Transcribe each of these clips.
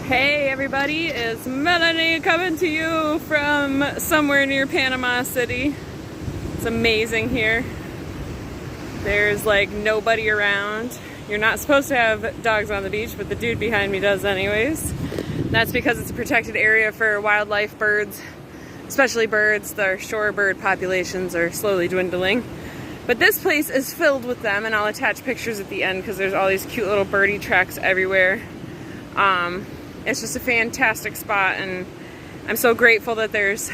Hey everybody, it's Melanie coming to you from somewhere near Panama City. It's amazing here. There's like nobody around. You're not supposed to have dogs on the beach, but the dude behind me does anyways. That's because it's a protected area for wildlife, birds, especially birds. The shore bird populations are slowly dwindling. But this place is filled with them, and I'll attach pictures at the end because there's all these cute little birdie tracks everywhere. It's just a fantastic spot, and I'm so grateful that there's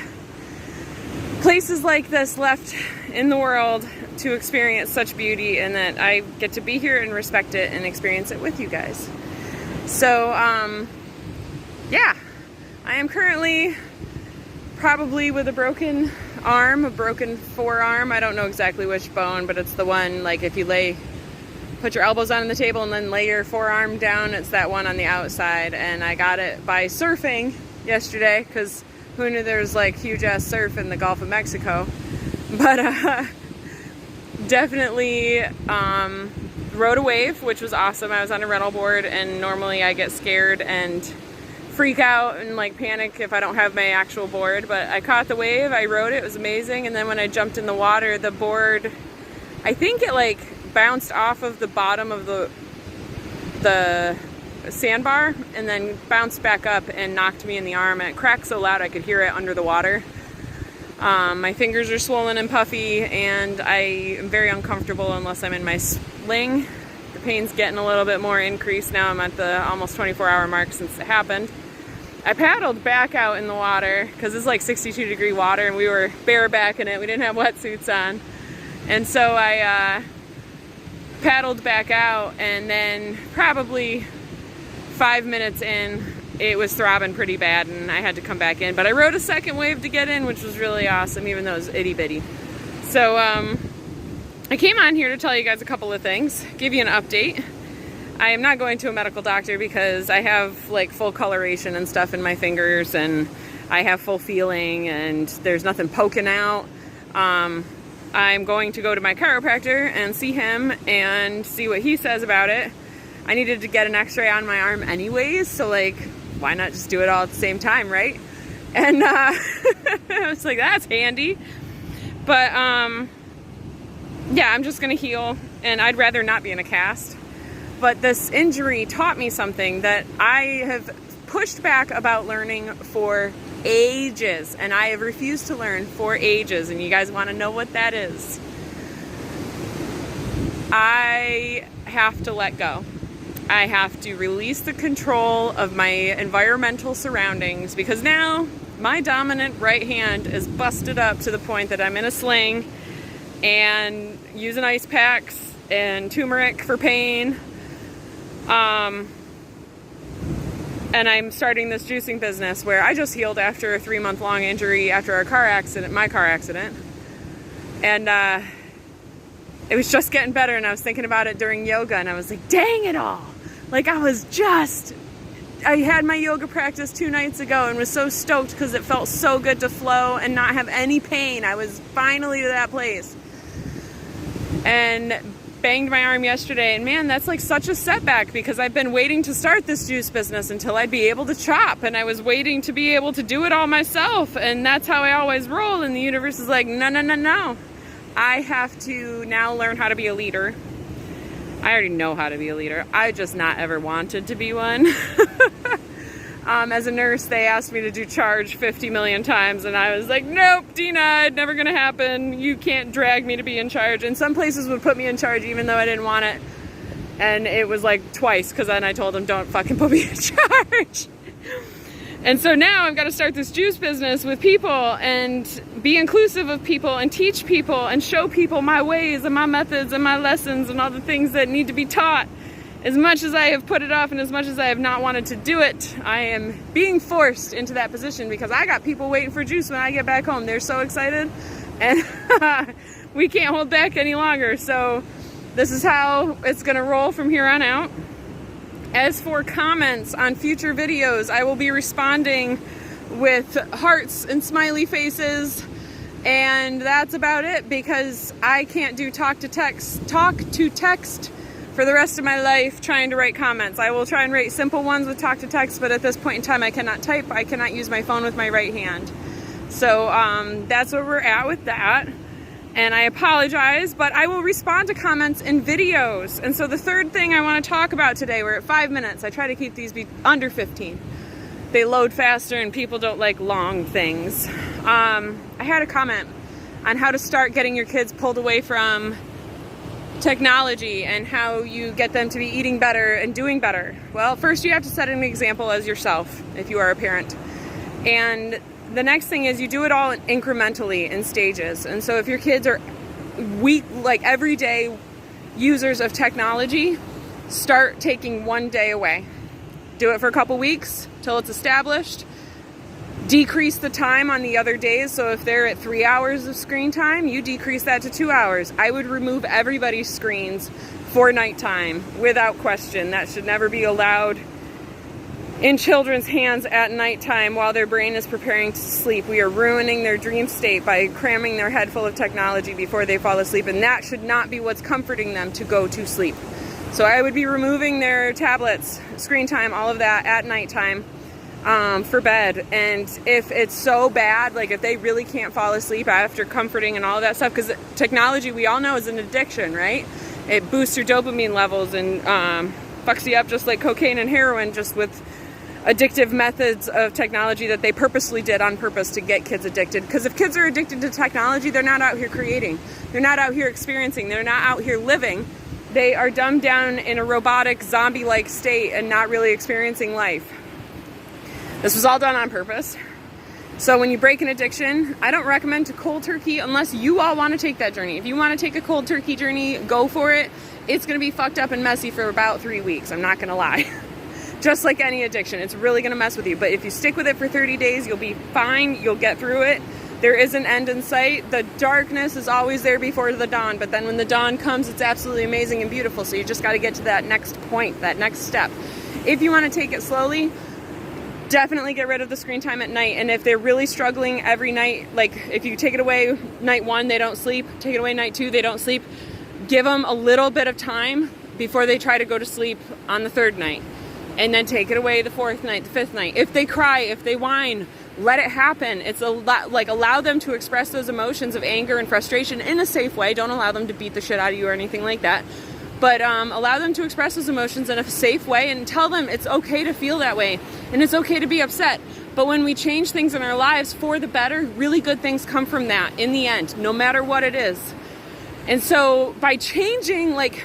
places like this left in the world to experience such beauty, and that I get to be here and respect it and experience it with you guys. So, yeah, I am currently probably with a broken arm, a broken forearm. I don't know exactly which bone, but it's the one, like if you put your elbows on the table and then lay your forearm down, it's that one on the outside. And I got it by surfing yesterday, because who knew there's like huge ass surf in the Gulf of Mexico. But definitely rode a wave, which was awesome. I was on a rental board, and normally I get scared and freak out and like panic if I don't have my actual board, but I caught the wave, I rode it, it was amazing. And then when I jumped in the water, the board, I think it like bounced off of the bottom of the sandbar and then bounced back up and knocked me in the arm, and it cracked so loud I could hear it under the water. My fingers are swollen and puffy, and I am very uncomfortable unless I'm in my sling. The pain's getting a little bit more increased now. I'm at the almost 24-hour mark since it happened. I paddled back out in the water because it's like 62-degree water, and we were bareback in it. We didn't have wetsuits on. And so I paddled back out, and then probably 5 minutes in, it was throbbing pretty bad, and I had to come back in. But I rode a second wave to get in, which was really awesome, even though it was itty-bitty. So I came on here to tell you guys a couple of things, give you an update. I am not going to a medical doctor because I have like full coloration and stuff in my fingers, and I have full feeling, and there's nothing poking out. I'm going to go to my chiropractor and see him and see what he says about it. I needed to get an x-ray on my arm anyways, so like, why not just do it all at the same time, right? And I was like, that's handy. But yeah, I'm just gonna heal, and I'd rather not be in a cast. But this injury taught me something that I have pushed back about learning for ages, and I have refused to learn for ages, and you guys want to know what that is. I have to let go. I have to release the control of my environmental surroundings, because now my dominant right hand is busted up to the point that I'm in a sling and using ice packs and turmeric for pain. And I'm starting this juicing business where I just healed after a 3-month-long injury after my car accident. And it was just getting better, and I was thinking about it during yoga, and I was like, dang it all. Like I had my yoga practice 2 nights ago and was so stoked because it felt so good to flow and not have any pain. I was finally to that place. And banged my arm yesterday, and man, that's like such a setback, because I've been waiting to start this juice business until I'd be able to chop, and I was waiting to be able to do it all myself, and that's how I always roll. And the universe is like, no, I have to now learn how to be a leader. I already know how to be a leader, I just not ever wanted to be one. As a nurse, they asked me to do charge 50 million times, and I was like, nope, denied, never gonna happen. You can't drag me to be in charge. And some places would put me in charge even though I didn't want it. And it was like twice, because then I told them, don't fucking put me in charge. And so now I've got to start this juice business with people and be inclusive of people and teach people and show people my ways and my methods and my lessons and all the things that need to be taught. As much as I have put it off and as much as I have not wanted to do it, I am being forced into that position, because I got people waiting for juice when I get back home. They're so excited, and we can't hold back any longer. So this is how it's going to roll from here on out. As for comments on future videos, I will be responding with hearts and smiley faces, and that's about it, because I can't do talk to text for the rest of my life trying to write comments. I will try and write simple ones with talk to text, but at this point in time I cannot type. I cannot use my phone with my right hand. So that's where we're at with that. And I apologize, but I will respond to comments in videos. And so the third thing I want to talk about today, we're at 5 minutes. I try to keep these under 15. They load faster and people don't like long things. I had a comment on how to start getting your kids pulled away from technology and how you get them to be eating better and doing better. Well, first you have to set an example as yourself if you are a parent. And the next thing is you do it all incrementally in stages. And so if your kids are like everyday users of technology, start taking one day away. Do it for a couple weeks till it's established. Decrease the time on the other days. So if they're at 3 hours of screen time, you decrease that to 2 hours. I would remove everybody's screens for nighttime without question. That should never be allowed in children's hands at nighttime while their brain is preparing to sleep. We are ruining their dream state by cramming their head full of technology before they fall asleep, and that should not be what's comforting them to go to sleep. So I would be removing their tablets, screen time, all of that at nighttime for bed. And if it's so bad, like if they really can't fall asleep after comforting and all of that stuff, because technology, we all know, is an addiction, right? It boosts your dopamine levels and fucks you up just like cocaine and heroin, just with addictive methods of technology that they purposely did on purpose to get kids addicted. Because if kids are addicted to technology, they're not out here creating. They're not out here experiencing. They're not out here living. They are dumbed down in a robotic, zombie-like state and not really experiencing life. This was all done on purpose. So when you break an addiction, I don't recommend to cold turkey unless you all want to take that journey. If you want to take a cold turkey journey, go for it. It's going to be fucked up and messy for about 3 weeks. I'm not going to lie. Just like any addiction, it's really going to mess with you. But if you stick with it for 30 days, you'll be fine. You'll get through it. There is an end in sight. The darkness is always there before the dawn. But then when the dawn comes, it's absolutely amazing and beautiful. So you just got to get to that next point, that next step. If you want to take it slowly, definitely get rid of the screen time at night. And if they're really struggling every night, like if you take it away night 1, they don't sleep. Take it away night 2, they don't sleep. Give them a little bit of time before they try to go to sleep on the 3rd night. And then take it away the 4th night, the 5th night. If they cry, if they whine, let it happen. It's a lot, like, allow them to express those emotions of anger and frustration in a safe way. Don't allow them to beat the shit out of you or anything like that. But allow them to express those emotions in a safe way and tell them it's okay to feel that way. And it's okay to be upset. But when we change things in our lives for the better, really good things come from that in the end, no matter what it is. And so by changing, like,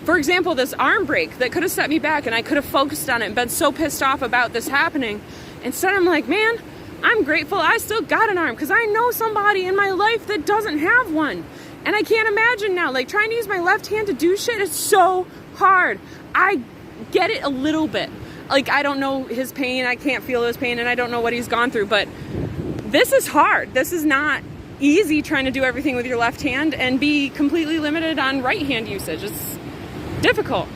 for example, this arm break that could have set me back and I could have focused on it and been so pissed off about this happening. Instead, I'm like, man, I'm grateful I still got an arm because I know somebody in my life that doesn't have one. And I can't imagine now, like, trying to use my left hand to do shit is so hard. I get it a little bit. Like, I don't know his pain, I can't feel his pain, and I don't know what he's gone through, but this is hard. This is not easy, trying to do everything with your left hand and be completely limited on right hand usage. It's difficult.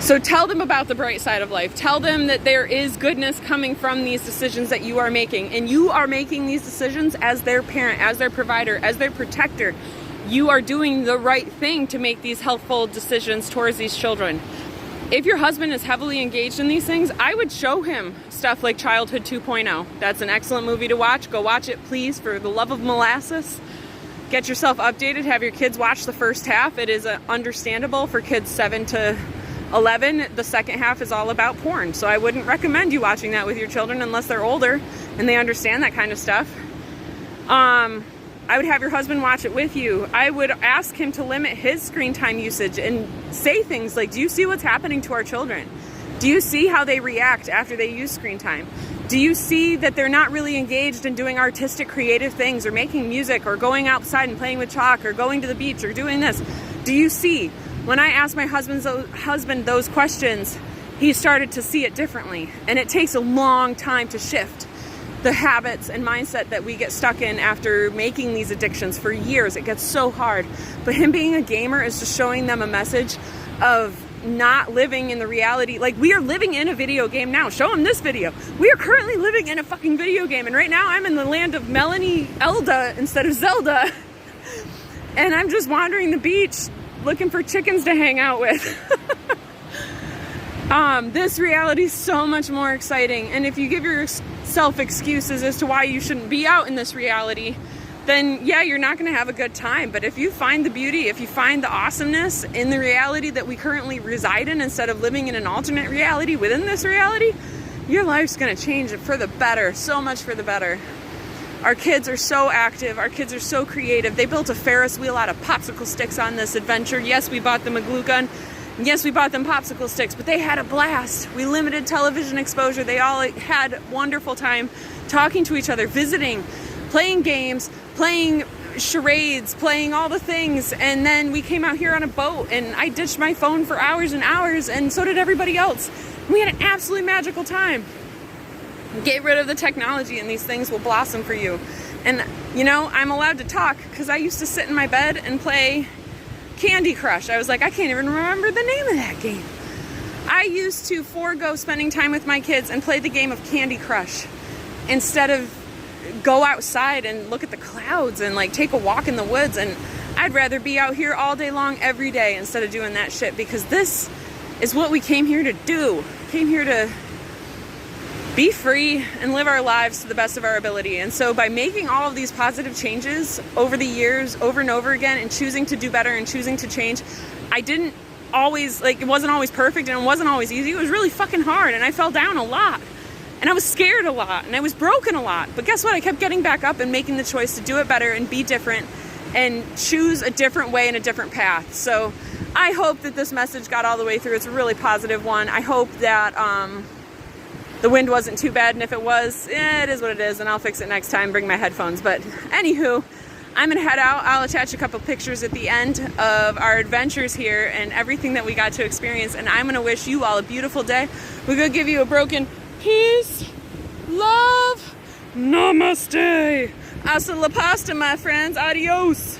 So tell them about the bright side of life. Tell them that there is goodness coming from these decisions that you are making. And you are making these decisions as their parent, as their provider, as their protector. You are doing the right thing to make these healthful decisions towards these children. If your husband is heavily engaged in these things, I would show him stuff like Childhood 2.0. That's an excellent movie to watch. Go watch it, please, for the love of molasses. Get yourself updated. Have your kids watch the first half. It is understandable for kids 7 to 11. The second half is all about porn. So I wouldn't recommend you watching that with your children unless they're older and they understand that kind of stuff. I would have your husband watch it with you. I would ask him to limit his screen time usage and say things like, do you see what's happening to our children? Do you see how they react after they use screen time? Do you see that they're not really engaged in doing artistic, creative things or making music or going outside and playing with chalk or going to the beach or doing this? Do you see? When I asked my husband those questions, he started to see it differently. And it takes a long time to shift the habits and mindset that we get stuck in after making these addictions for years. It gets so hard. But him being a gamer is just showing them a message of not living in the reality. Like, we are living in a video game now. Show him this video. We are currently living in a fucking video game. And right now I'm in the land of Melanie, Elda instead of Zelda. and I'm just wandering the beach looking for chickens to hang out with. This reality is so much more exciting, and if you give yourself excuses as to why you shouldn't be out in this reality, then yeah, you're not going to have a good time. But if you find the beauty, if you find the awesomeness in the reality that we currently reside in, instead of living in an alternate reality within this reality, your life's going to change for the better, so much for the better. Our kids are so active. Our kids are so creative. They built a Ferris wheel out of popsicle sticks on this adventure. Yes, we bought them a glue gun. Yes, we bought them popsicle sticks, but they had a blast. We limited television exposure. They all had wonderful time talking to each other, visiting, playing games, playing charades, playing all the things. And then we came out here on a boat, and I ditched my phone for hours and hours, and so did everybody else. We had an absolutely magical time. Get rid of the technology and these things will blossom for you. And you know, I'm allowed to talk because I used to sit in my bed and play Candy Crush. I was like, I can't even remember the name of that game. I used to forego spending time with my kids and play the game of Candy Crush instead of go outside and look at the clouds and like take a walk in the woods. And I'd rather be out here all day long every day instead of doing that shit, because this is what we came here to do. Came here to be free and live our lives to the best of our ability. And so by making all of these positive changes over the years, over and over again, and choosing to do better and choosing to change, I didn't always, like, it wasn't always perfect and it wasn't always easy. It was really fucking hard, and I fell down a lot. And I was scared a lot, and I was broken a lot. But guess what? I kept getting back up and making the choice to do it better and be different and choose a different way and a different path. So I hope that this message got all the way through. It's a really positive one. I hope that the wind wasn't too bad, and if it was, it is what it is, and I'll fix it next time, bring my headphones. But anywho, I'm gonna head out. I'll attach a couple pictures at the end of our adventures here and everything that we got to experience, and I'm gonna wish you all a beautiful day. We're gonna give you a broken peace, love, namaste. Hasta la pasta, my friends. Adios.